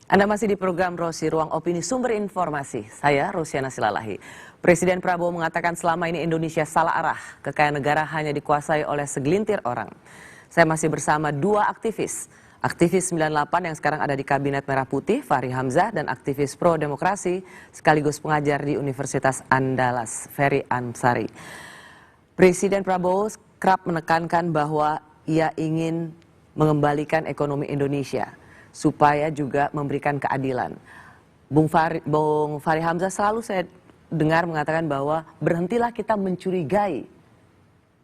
Anda masih di program Rosi, Ruang Opini Sumber Informasi. Saya Rosiana Silalahi. Presiden Prabowo mengatakan selama ini Indonesia salah arah. Kekayaan negara hanya dikuasai oleh segelintir orang. Saya masih bersama dua aktivis. Aktivis 98 yang sekarang ada di Kabinet Merah Putih, Fahri Hamzah, dan aktivis pro-demokrasi sekaligus pengajar di Universitas Andalas, Ferry Amsari. Presiden Prabowo kerap menekankan bahwa ia ingin mengembalikan ekonomi Indonesia supaya juga memberikan keadilan. Bung Fahri Hamzah selalu saya dengar mengatakan bahwa berhentilah kita mencurigai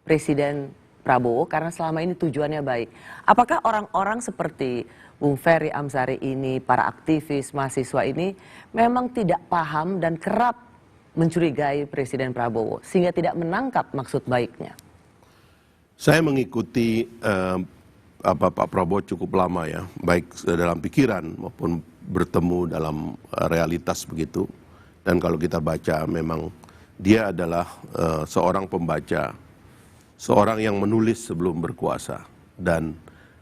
Presiden Prabowo karena selama ini tujuannya baik. Apakah orang-orang seperti Bung Ferry Amsari ini, para aktivis, mahasiswa ini memang tidak paham dan kerap mencurigai Presiden Prabowo sehingga tidak menangkap maksud baiknya? Saya mengikuti Pak Prabowo cukup lama ya, baik dalam pikiran maupun bertemu dalam realitas begitu. Dan kalau kita baca memang dia adalah seorang pembaca, seorang yang menulis sebelum berkuasa, dan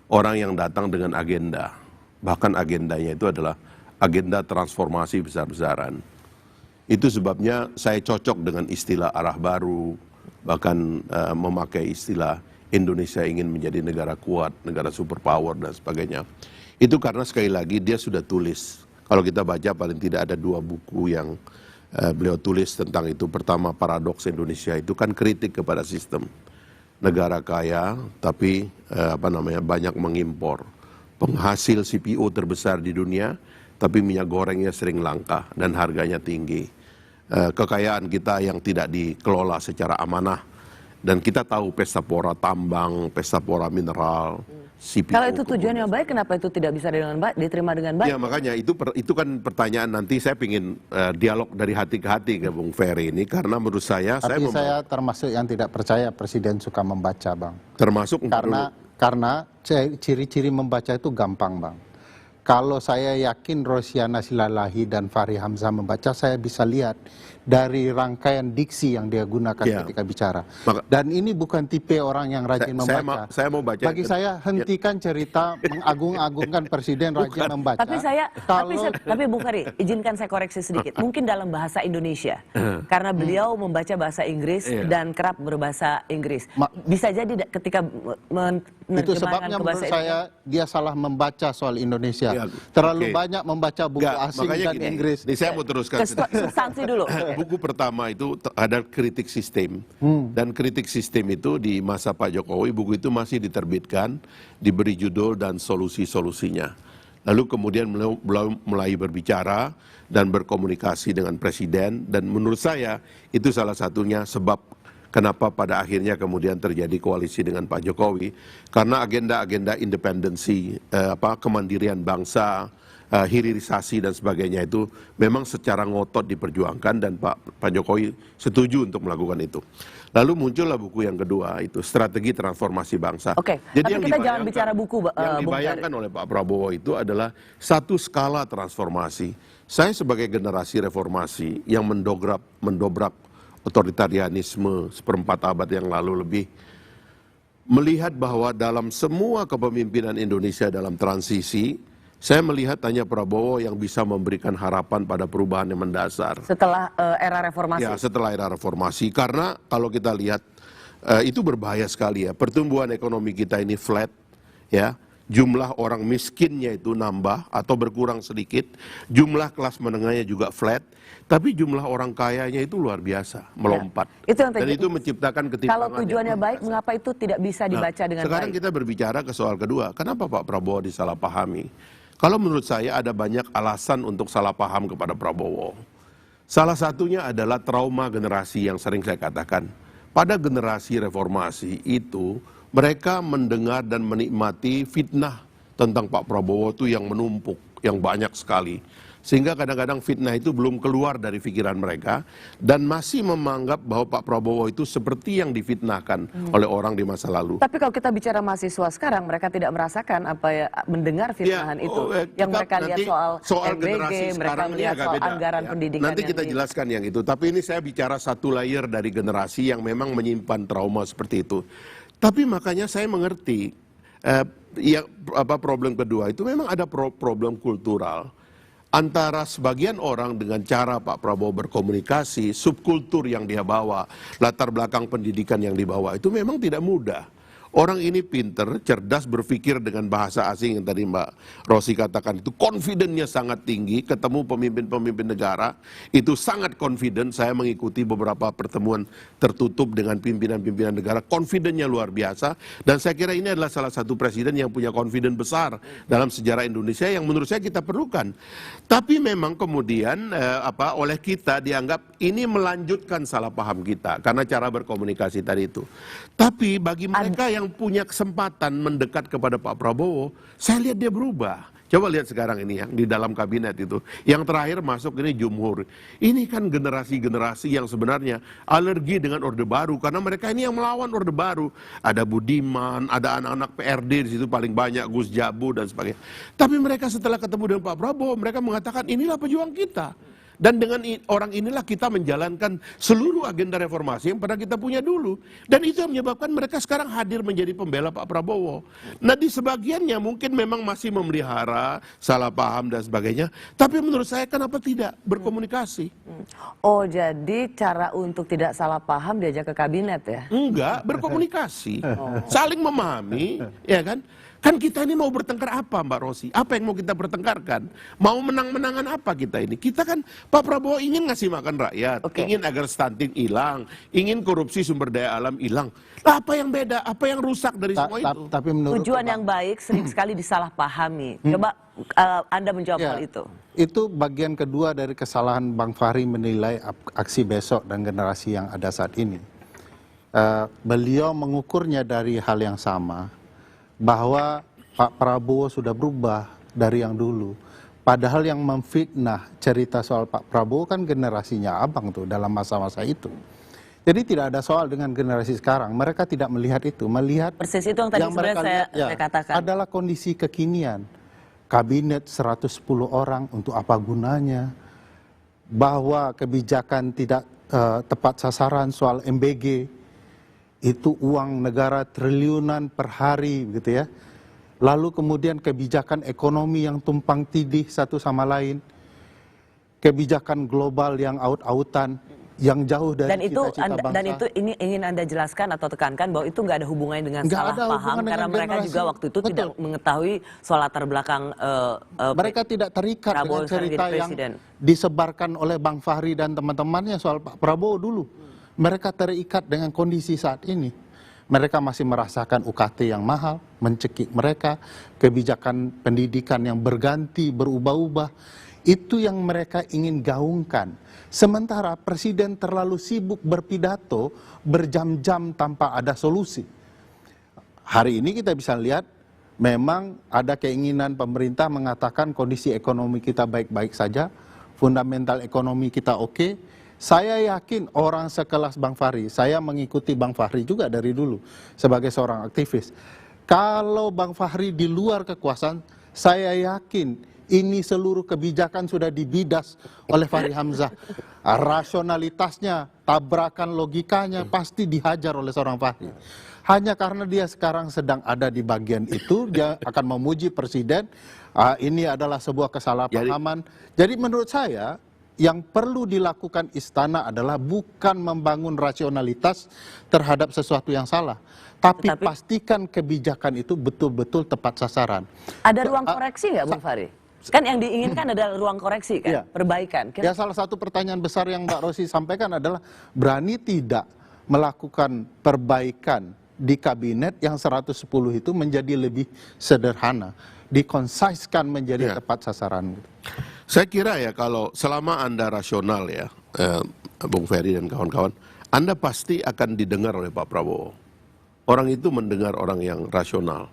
orang yang datang dengan agenda. Bahkan agendanya itu adalah agenda transformasi besar-besaran. Itu sebabnya saya cocok dengan istilah arah baru, bahkan memakai istilah Indonesia ingin menjadi negara kuat, negara superpower dan sebagainya. Itu karena sekali lagi dia sudah tulis. Kalau kita baca paling tidak ada dua buku yang beliau tulis tentang itu. Pertama, Paradoks Indonesia, itu kan kritik kepada sistem negara kaya tapi banyak mengimpor. Penghasil CPO terbesar di dunia tapi minyak gorengnya sering langka dan harganya tinggi. Kekayaan kita yang tidak dikelola secara amanah. Dan kita tahu pesta pora tambang, pesta pora mineral, CPO. Kalau itu tujuannya baik, kenapa itu tidak bisa diterima dengan baik? Ya makanya itu kan pertanyaan nanti saya ingin dialog dari hati ke hati ke Bung Ferry ini. Karena menurut saya... Saya termasuk yang tidak percaya Presiden suka membaca, Bang. Termasuk karena ciri-ciri membaca itu gampang, Bang. Kalau saya yakin Rosiana Silalahi dan Fahri Hamzah membaca, saya bisa lihat dari rangkaian diksi yang dia gunakan ketika bicara. Dan ini bukan tipe orang yang rajin membaca. Saya mau baca. Bagi saya, hentikan cerita mengagung-agungkan Presiden rajin membaca. Tapi Bung Ferry, izinkan saya koreksi sedikit. Mungkin dalam bahasa Indonesia, karena beliau membaca bahasa Inggris dan kerap berbahasa Inggris. Bisa jadi ketika itu sebabnya menurut saya dia salah membaca soal Indonesia. Terlalu banyak membaca buku asing dan Inggris. Saya mau teruskan. Substansi dulu. Buku pertama itu ada kritik sistem. Dan kritik sistem itu di masa Pak Jokowi, buku itu masih diterbitkan, diberi judul dan solusi-solusinya. Lalu kemudian mulai berbicara dan berkomunikasi dengan Presiden. Dan menurut saya itu salah satunya sebab kenapa pada akhirnya kemudian terjadi koalisi dengan Pak Jokowi. Karena agenda-agenda independensi, kemandirian bangsa, hilirisasi dan sebagainya itu memang secara ngotot diperjuangkan dan Pak Jokowi setuju untuk melakukan itu. Lalu muncullah buku yang kedua, itu Strategi Transformasi Bangsa. Oke, tapi kita jangan bicara buku, yang dibayangkan oleh Pak Prabowo itu adalah satu skala transformasi. Saya sebagai generasi reformasi yang mendobrak otoritarianisme seperempat abad yang lalu lebih, melihat bahwa dalam semua kepemimpinan Indonesia dalam transisi, saya melihat hanya Prabowo yang bisa memberikan harapan pada perubahan yang mendasar. Setelah era reformasi? Ya, setelah era reformasi. Karena kalau kita lihat, itu berbahaya sekali ya. Pertumbuhan ekonomi kita ini flat, ya. Jumlah orang miskinnya itu nambah atau berkurang sedikit. Jumlah kelas menengahnya juga flat. Tapi jumlah orang kayanya itu luar biasa, melompat. Ya, dan itu menciptakan ketimpangan. Kalau tujuannya baik, mengapa itu tidak bisa dibaca dengan sekarang baik? Kita berbicara ke soal kedua. Kenapa Pak Prabowo disalahpahami? Kalau menurut saya ada banyak alasan untuk salah paham kepada Prabowo. Salah satunya adalah trauma generasi yang sering saya katakan. Pada generasi reformasi itu, mereka mendengar dan menikmati fitnah tentang Pak Prabowo itu yang menumpuk, yang banyak sekali. Sehingga kadang-kadang fitnah itu belum keluar dari pikiran mereka dan masih menganggap bahwa Pak Prabowo itu seperti yang difitnahkan oleh orang di masa lalu. Tapi kalau kita bicara mahasiswa sekarang, mereka tidak merasakan mendengar fitnahan itu. Yang mereka lihat soal MBG, mereka melihat soal anggaran pendidikan. Nanti kita jelaskan yang itu. Tapi ini saya bicara satu layer dari generasi yang memang menyimpan trauma seperti itu. Tapi makanya saya mengerti, problem kedua itu memang ada problem kultural. antara sebagian orang dengan cara Pak Prabowo berkomunikasi, subkultur yang dia bawa, latar belakang pendidikan yang dibawa, itu memang tidak mudah. Orang ini pinter, cerdas, berpikir dengan bahasa asing yang tadi Mbak Rosi katakan itu, confident-nya sangat tinggi, ketemu pemimpin-pemimpin negara, itu sangat confident. Saya mengikuti beberapa pertemuan tertutup dengan pimpinan-pimpinan negara, confident-nya luar biasa, dan saya kira ini adalah salah satu presiden yang punya confident besar dalam sejarah Indonesia yang menurut saya kita perlukan. Tapi memang kemudian oleh kita dianggap ini melanjutkan salah paham kita, karena cara berkomunikasi tadi itu. Tapi bagi mereka yang punya kesempatan mendekat kepada Pak Prabowo, saya lihat dia berubah. Coba lihat sekarang ini yang di dalam kabinet itu. Yang terakhir masuk ini Jumhur. Ini kan generasi-generasi yang sebenarnya alergi dengan Orde Baru, karena mereka ini yang melawan Orde Baru. Ada Budiman, ada anak-anak PRD di situ paling banyak, Gus Jabu dan sebagainya. Tapi mereka setelah ketemu dengan Pak Prabowo, mereka mengatakan inilah pejuang kita. Dan dengan orang inilah kita menjalankan seluruh agenda reformasi yang pernah kita punya dulu. Dan itu yang menyebabkan mereka sekarang hadir menjadi pembela Pak Prabowo. Nah, di sebagiannya mungkin memang masih memelihara salah paham dan sebagainya. Tapi menurut saya kenapa tidak berkomunikasi? Oh, jadi cara untuk tidak salah paham diajak ke kabinet ya? Enggak, berkomunikasi. Saling memahami, ya kan? Kan kita ini mau bertengkar apa Mbak Rosi? Apa yang mau kita bertengkarkan? Mau menang-menangan apa kita ini? Kita kan, Pak Prabowo ingin ngasih makan rakyat, ingin agar stunting hilang, ingin korupsi sumber daya alam hilang. Lah, apa yang beda? Apa yang rusak dari semua itu? Tapi menurut Tujuan yang baik sering sekali disalahpahami. Coba Anda menjawab hal itu. Itu bagian kedua dari kesalahan Bang Fahri menilai aksi besok dan generasi yang ada saat ini. Beliau mengukurnya dari hal yang sama, bahwa Pak Prabowo sudah berubah dari yang dulu. Padahal yang memfitnah cerita soal Pak Prabowo kan generasinya abang tuh dalam masa-masa itu. Jadi tidak ada soal dengan generasi sekarang. Mereka tidak melihat itu, melihat Persis itu yang tadi sebenarnya saya katakan. adalah kondisi kekinian. Kabinet 110 orang untuk apa gunanya? Bahwa kebijakan tidak tepat sasaran soal MBG, itu uang negara triliunan per hari gitu ya. Lalu kemudian kebijakan ekonomi yang tumpang tindih satu sama lain. Kebijakan global yang aut-autan, yang jauh dari cita-cita bangsa. Dan itu ini ingin Anda jelaskan atau tekankan bahwa itu nggak ada hubungannya dengan salah paham, karena mereka juga waktu itu tidak mengetahui soal latar belakang mereka tidak terikat dengan cerita yang disebarkan oleh Bang Fahri dan teman-temannya soal Pak Prabowo dulu. Mereka terikat dengan kondisi saat ini. Mereka masih merasakan UKT yang mahal, mencekik mereka, kebijakan pendidikan yang berganti, berubah-ubah. Itu yang mereka ingin gaungkan. Sementara Presiden terlalu sibuk berpidato berjam-jam tanpa ada solusi. Hari ini kita bisa lihat memang ada keinginan pemerintah mengatakan kondisi ekonomi kita baik-baik saja, fundamental ekonomi kita oke. Saya yakin orang sekelas Bang Fahri, saya mengikuti Bang Fahri juga dari dulu sebagai seorang aktivis. Kalau Bang Fahri di luar kekuasaan, saya yakin ini seluruh kebijakan sudah dibidas oleh Fahri Hamzah. Rasionalitasnya, tabrakan logikanya pasti dihajar oleh seorang Fahri. Hanya karena dia sekarang sedang ada di bagian itu, dia akan memuji presiden. Ini adalah sebuah kesalahpahaman. Jadi menurut saya, yang perlu dilakukan istana adalah bukan membangun rasionalitas terhadap sesuatu yang salah, tapi pastikan kebijakan itu betul-betul tepat sasaran. Ada ruang koreksi nggak, Bung Fahri? Kan yang diinginkan adalah ruang koreksi kan, perbaikan. Ya, salah satu pertanyaan besar yang Mbak Rosi sampaikan adalah berani tidak melakukan perbaikan di kabinet yang 110 itu menjadi lebih sederhana, dikonsiskan menjadi tepat sasaran. Saya kira ya, kalau selama Anda rasional ya, Bung Ferry dan kawan-kawan, Anda pasti akan didengar oleh Pak Prabowo. Orang itu mendengar orang yang rasional.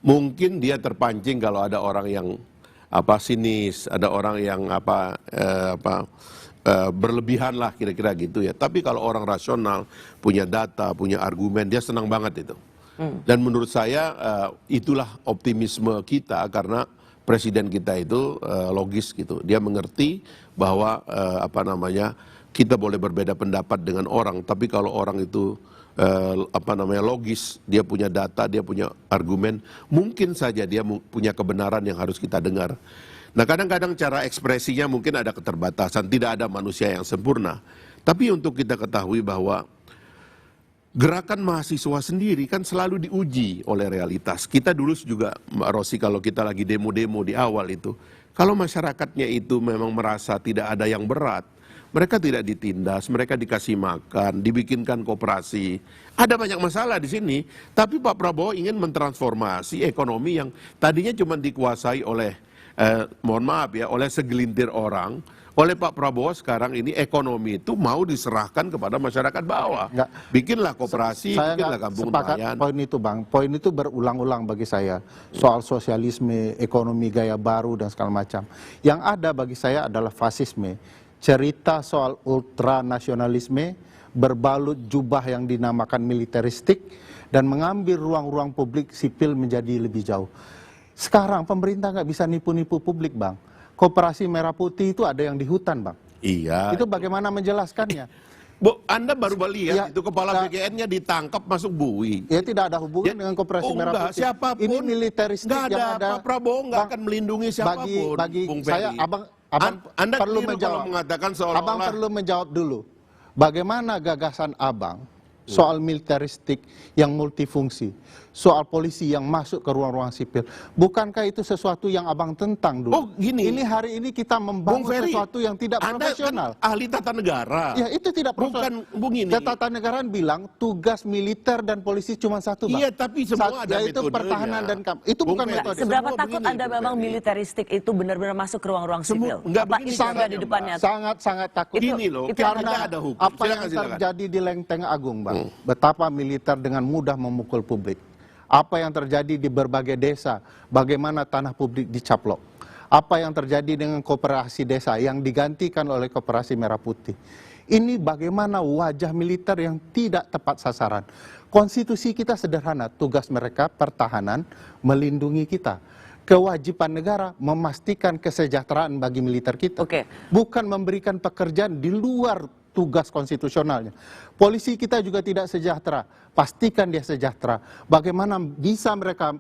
Mungkin dia terpancing kalau ada orang yang sinis, ada orang yang berlebihan lah kira-kira gitu ya. Tapi kalau orang rasional, punya data, punya argumen, dia senang banget itu. Dan menurut saya itulah optimisme kita, karena presiden kita itu logis gitu. Dia mengerti bahwa kita boleh berbeda pendapat dengan orang, tapi kalau orang itu logis, dia punya data, dia punya argumen, mungkin saja dia punya kebenaran yang harus kita dengar. Nah, kadang-kadang cara ekspresinya mungkin ada keterbatasan, tidak ada manusia yang sempurna. Tapi untuk kita ketahui bahwa gerakan mahasiswa sendiri kan selalu diuji oleh realitas. Kita dulu juga, Mbak Rosi, kalau kita lagi demo-demo di awal itu, kalau masyarakatnya itu memang merasa tidak ada yang berat, mereka tidak ditindas, mereka dikasih makan, dibikinkan koperasi. Ada banyak masalah di sini, tapi Pak Prabowo ingin mentransformasi ekonomi yang tadinya cuma dikuasai oleh, mohon maaf ya, oleh segelintir orang. Oleh Pak Prabowo sekarang ini ekonomi itu mau diserahkan kepada masyarakat bawah. Enggak. Bikinlah koperasi, Saya bikinlah nggak kampung sepakat nelayan. poin itu, Bang. Poin itu berulang-ulang bagi saya. Soal sosialisme, ekonomi gaya baru, dan segala macam. Yang ada bagi saya adalah fasisme. Cerita soal ultranasionalisme, berbalut jubah yang dinamakan militeristik, dan mengambil ruang-ruang publik sipil menjadi lebih jauh. Sekarang pemerintah nggak bisa nipu-nipu publik, Bang. Koperasi Merah Putih itu ada yang di hutan, Bang. Iya. Itu bagaimana menjelaskannya? Bu, Anda baru lihat Ya, itu kepala BGN-nya ditangkap masuk bui. Ya tidak ada hubungan dengan Koperasi Merah enggak, Putih. siapapun. Ini militeristik Nggak yang ada. Pak Prabowo nggak Bang, akan melindungi siapapun. Bagi Bung saya, Ferry. abang Anda perlu keliru menjawab. kalau mengatakan Abang seolah-olah perlu menjawab dulu. Bagaimana gagasan abang soal militeristik yang multifungsi, soal polisi yang masuk ke ruang-ruang sipil? Bukankah itu sesuatu yang abang tentang dulu? Oh, gini. Ini hari ini kita Bung membangun Ferry, sesuatu yang tidak Anda profesional. kan ahli tata negara. Ya itu tidak Bukan, Bung, ini. Ketatanegaraan bilang tugas militer dan polisi cuma satu, Bang. Iya, tapi semua ada yaitu metodenya. pertahanan dan itu Bung bukan Ferry, metode. Seberapa Semua takut begini, Anda Bung memang Ferry. militeristik itu benar-benar masuk ke ruang-ruang sipil? enggak Apa begini, ini sudah di Mbak. depannya? Sangat takut. Gini loh, itu karena Karena ada hukum. apa Silakan, yang silakan. terjadi di Lenteng Agung, Bang, betapa militer dengan mudah memukul publik. Apa yang terjadi di berbagai desa, bagaimana tanah publik dicaplok. Apa yang terjadi dengan koperasi desa yang digantikan oleh Koperasi Merah Putih. Ini bagaimana wajah militer yang tidak tepat sasaran. Konstitusi kita sederhana, tugas mereka pertahanan, melindungi kita. Kewajiban negara memastikan kesejahteraan bagi militer kita. Oke. Bukan memberikan pekerjaan di luar tugas konstitusionalnya. Polisi kita juga tidak sejahtera, pastikan dia sejahtera. Bagaimana bisa mereka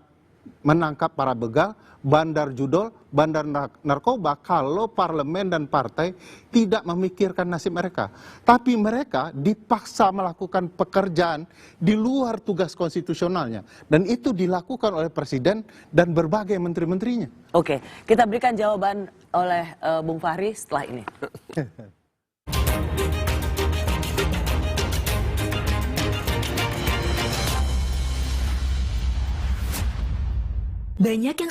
menangkap para begal, bandar judol, bandar narkoba kalau parlemen dan partai tidak memikirkan nasib mereka. Tapi mereka dipaksa melakukan pekerjaan di luar tugas konstitusionalnya. Dan itu dilakukan oleh presiden dan berbagai menteri-menterinya. Oke, kita berikan jawaban oleh Bung Fahri setelah ini. Banyak yang